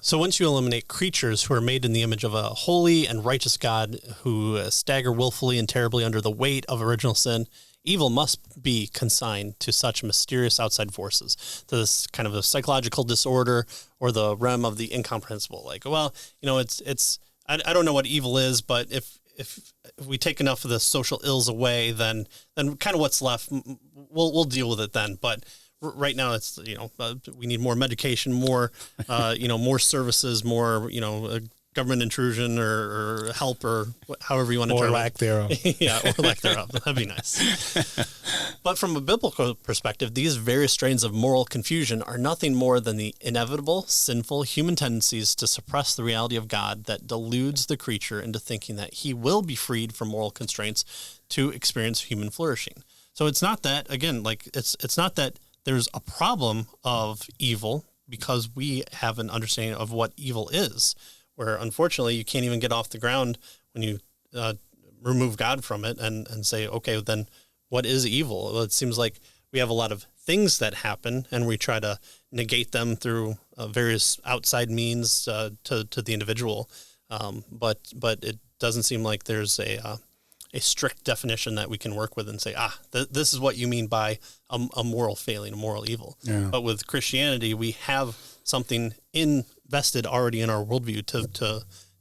So once you eliminate creatures who are made in the image of a holy and righteous God who stagger willfully and terribly under the weight of original sin, evil must be consigned to such mysterious outside forces, to this kind of a psychological disorder or the realm of the incomprehensible. Like, well, I don't know what evil is, but if we take enough of the social ills away, then kind of what's left, we'll deal with it then. But right now it's, we need more medication, more, more services, more, government intrusion or help or however you want to term it. Or lack thereof. Yeah, or lack thereof. That'd be nice. But from a biblical perspective, these various strains of moral confusion are nothing more than the inevitable, sinful human tendencies to suppress the reality of God that deludes the creature into thinking that he will be freed from moral constraints to experience human flourishing. So it's not that, again, it's not that there's a problem of evil because we have an understanding of what evil is, where unfortunately you can't even get off the ground when you remove God from it and say, okay, then what is evil? Well, it seems like we have a lot of things that happen and we try to negate them through various outside means to the individual. But it doesn't seem like there's a strict definition that we can work with and say, this is what you mean by a moral failing, a moral evil. Yeah. But with Christianity, we have something invested already in our worldview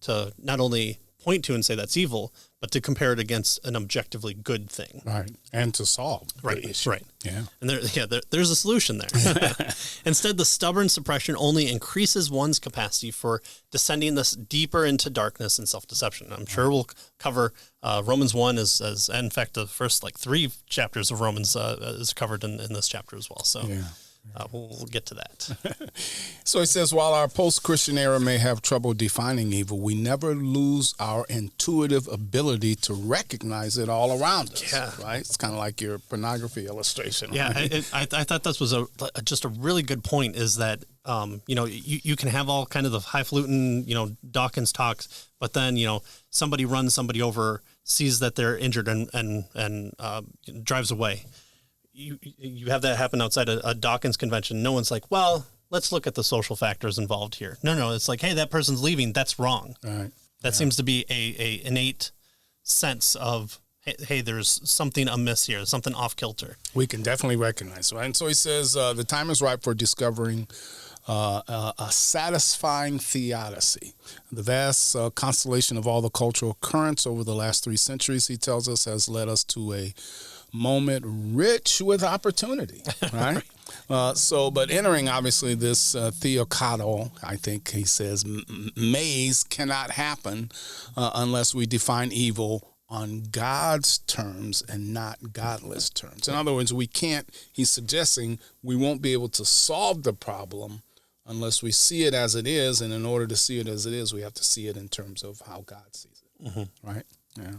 to not only point to and say that's evil, but to compare it against an objectively good thing. Right. And to solve the issue. Right. Yeah. And there's a solution there. Instead, the stubborn suppression only increases one's capacity for descending this deeper into darkness and self-deception. I'm sure we'll cover Romans 1 as in fact, the first 3 chapters of Romans is covered in this chapter as well. So yeah. We'll get to that. So he says, while our post-Christian era may have trouble defining evil, we never lose our intuitive ability to recognize it all around us. Yeah. Right? It's kind of like your pornography illustration. Yeah, right? I thought this was just a really good point, is that, you can have all kind of the highfalutin, Dawkins talks, but then, somebody runs somebody over, sees that they're injured and drives away. You have that happen outside a Dawkins convention. No one's like, well, let's look at the social factors involved here. No, it's like, hey, that person's leaving. That's wrong. Right. That seems to be a innate sense of, hey, there's something amiss here, something off kilter. We can definitely recognize, right? And so he says, the time is ripe for discovering a satisfying theodicy. The vast constellation of all the cultural currents over the last 3 centuries, he tells us, has led us to a moment rich with opportunity, right? But entering, obviously, this theocado, I think he says, maze cannot happen unless we define evil on God's terms and not godless terms. In other words, he's suggesting we won't be able to solve the problem unless we see it as it is, and in order to see it as it is, we have to see it in terms of how God sees it, right? Yeah.